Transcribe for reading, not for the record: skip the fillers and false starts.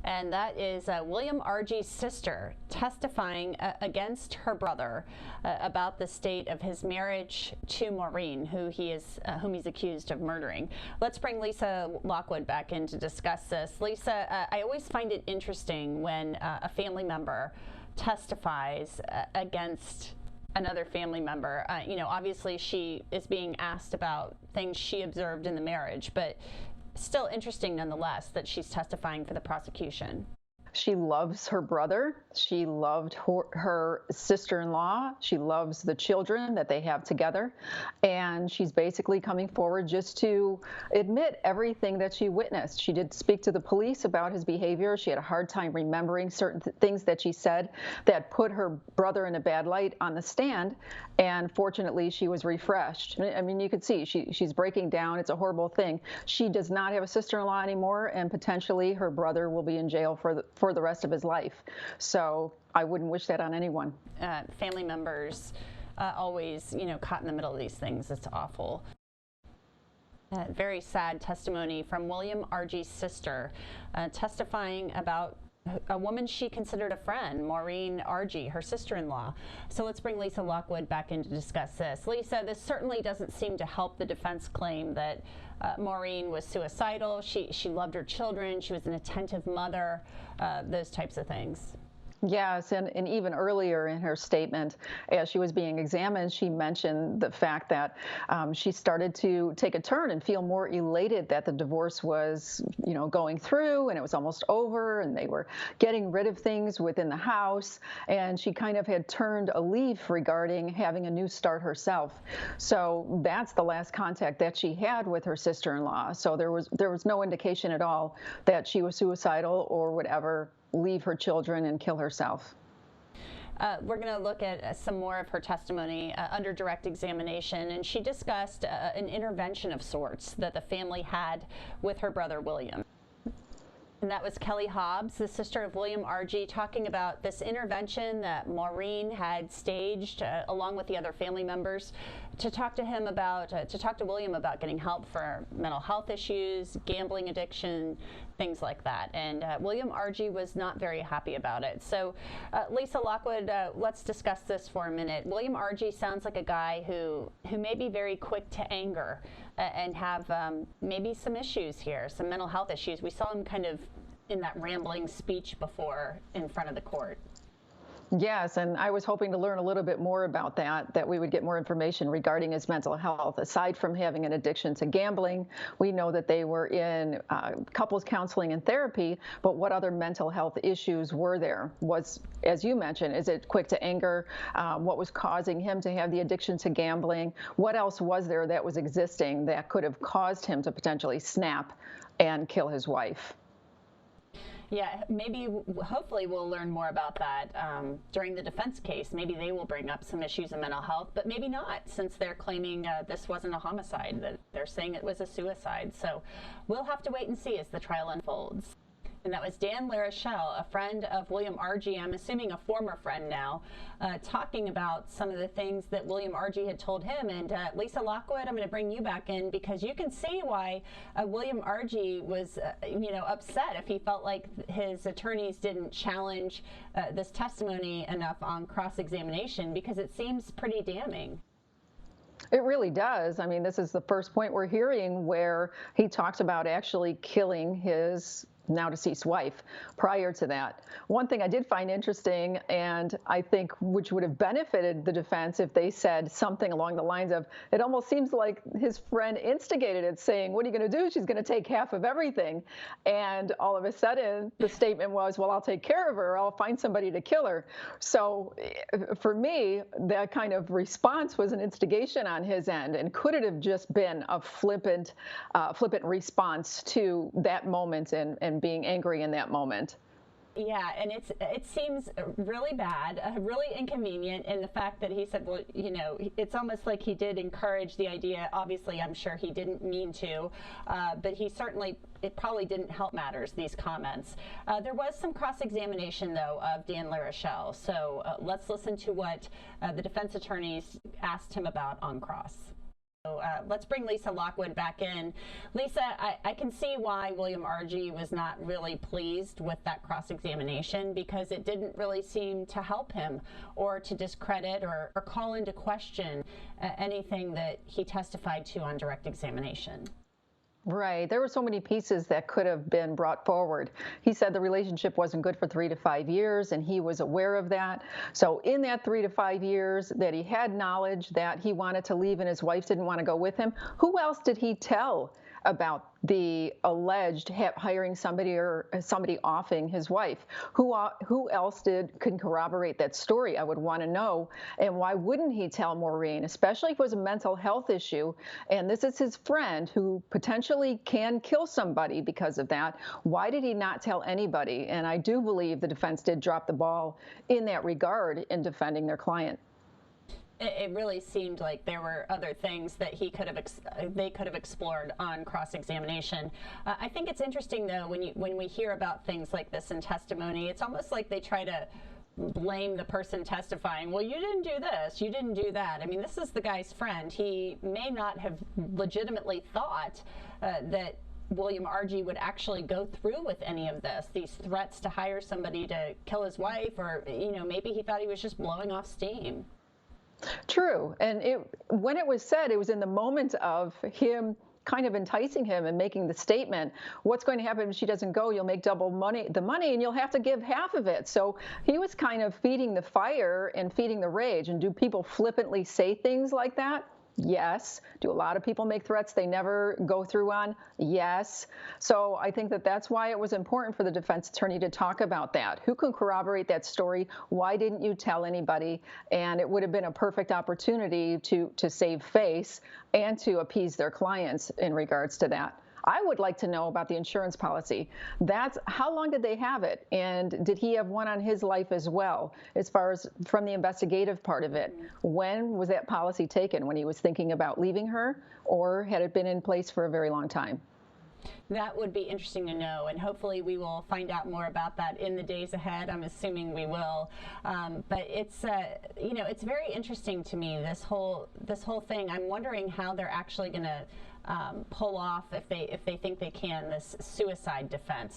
and that is William Argie's sister testifying against her brother about the state of his marriage to Maureen, whom he's accused of murdering. Let's bring Lisa Lockwood back in to discuss this. Lisa, I always find it interesting when a family member testifies against another family member. Obviously she is being asked about things she observed in the marriage, but still interesting nonetheless that she's testifying for the prosecution. She loves her brother. She loved her sister-in-law. She loves the children that they have together. And she's basically coming forward just to admit everything that she witnessed. She did speak to the police about his behavior. She had a hard time remembering certain things that she said that put her brother in a bad light on the stand. And fortunately, she was refreshed. I mean, you could see she's breaking down. It's a horrible thing. She does not have a sister-in-law anymore, and potentially her brother will be in jail for the rest of his life. So I wouldn't wish that on anyone. Family members always, caught in the middle of these things. It's awful. Very sad testimony from William Argie's sister, testifying about a woman she considered a friend, Maureen Argie, her sister-in-law. So let's bring Lisa Lockwood back in to discuss this. Lisa, this certainly doesn't seem to help the defense claim that Maureen was suicidal. She loved her children. She was an attentive mother, those types of things. Yes, and even earlier in her statement, as she was being examined, she mentioned the fact that she started to take a turn and feel more elated that the divorce was, going through and it was almost over and they were getting rid of things within the house. And she kind of had turned a leaf regarding having a new start herself. So that's the last contact that she had with her sister-in-law. So there was no indication at all that she was suicidal or would ever leave her children and kill herself. We're going to look at some more of her testimony under direct examination, and she discussed an intervention of sorts that the family had with her brother William. And that was Kelly Hobbs, the sister of William Argie, talking about this intervention that Maureen had staged along with the other family members to talk to him about, to talk to William about getting help for mental health issues, gambling addiction, things like that. And William Argie was not very happy about it. So Lisa Lockwood, let's discuss this for a minute. William Argie sounds like a guy who may be very quick to anger and have maybe some issues here, some mental health issues. We saw him kind of in that rambling speech before in front of the court. Yes, and I was hoping to learn a little bit more about that we would get more information regarding his mental health. Aside from having an addiction to gambling, we know that they were in couples counseling and therapy, but what other mental health issues were there? Was, as you mentioned, is it quick to anger? What was causing him to have the addiction to gambling? What else was there that was existing that could have caused him to potentially snap and kill his wife? Yeah, maybe, hopefully we'll learn more about that during the defense case. Maybe they will bring up some issues of mental health, but maybe not, since they're claiming this wasn't a homicide, that they're saying it was a suicide. So we'll have to wait and see as the trial unfolds. And that was Dan LaRochelle, a friend of William Argie, I'm assuming a former friend now, talking about some of the things that William Argie had told him. And Lisa Lockwood, I'm going to bring you back in because you can see why William Argie was, upset if he felt like his attorneys didn't challenge this testimony enough on cross-examination, because it seems pretty damning. It really does. I mean, this is the first point we're hearing where he talks about actually killing his now deceased wife. Prior to that, one thing I did find interesting, and I think which would have benefited the defense if they said something along the lines of, it almost seems like his friend instigated it, saying, what are you going to do? She's going to take half of everything. And all of a sudden the statement was, well, I'll take care of her. I'll find somebody to kill her. So for me, that kind of response was an instigation on his end. And could it have just been a flippant response to that moment and being angry in that moment? Yeah, and it seems really bad, really inconvenient in the fact that he said, well, it's almost like he did encourage the idea. Obviously, I'm sure he didn't mean to, but it probably didn't help matters, these comments. There was some cross-examination, though, of Dan LaRochelle. So let's listen to what the defense attorneys asked him about on cross. Let's bring Lisa Lockwood back in. Lisa, I can see why William Argie was not really pleased with that cross-examination, because it didn't really seem to help him or to discredit or call into question anything that he testified to on direct examination. Right. There were so many pieces that could have been brought forward. He said the relationship wasn't good for 3 to 5 years, and he was aware of that. So in that 3 to 5 years that he had knowledge that he wanted to leave and his wife didn't want to go with him, who else did he tell about the alleged hiring somebody or somebody offing his wife? Who else can corroborate that story? I would want to know. And why wouldn't he tell Maureen, especially if it was a mental health issue and this is his friend who potentially can kill somebody because of that? Why did he not tell anybody? And I do believe the defense did drop the ball in that regard in defending their client. It really seemed like there were other things that they could have explored on cross-examination. I think it's interesting, though, when we hear about things like this in testimony, it's almost like they try to blame the person testifying. Well, you didn't do this, you didn't do that. I mean, this is the guy's friend. He may not have legitimately thought that William Argie would actually go through with any of this, these threats to hire somebody to kill his wife, or maybe he thought he was just blowing off steam. True. And when it was said, it was in the moment of him kind of enticing him and making the statement, what's going to happen if she doesn't go? You'll make double the money and you'll have to give half of it. So he was kind of feeding the fire and feeding the rage. And do people flippantly say things like that? Yes. Do a lot of people make threats they never go through on? Yes. So I think that's why it was important for the defense attorney to talk about that. Who can corroborate that story? Why didn't you tell anybody? And it would have been a perfect opportunity to save face and to appease their clients in regards to that. I would like to know about the insurance policy. That's how long did they have it? And did he have one on his life as well, as far as from the investigative part of it? When was that policy taken? When he was thinking about leaving her, or had it been in place for a very long time? That would be interesting to know, and hopefully we will find out more about that in the days ahead. I'm assuming we will. But it's it's very interesting to me, this whole thing. I'm wondering how they're actually going to pull off, if they think they can, this suicide defense.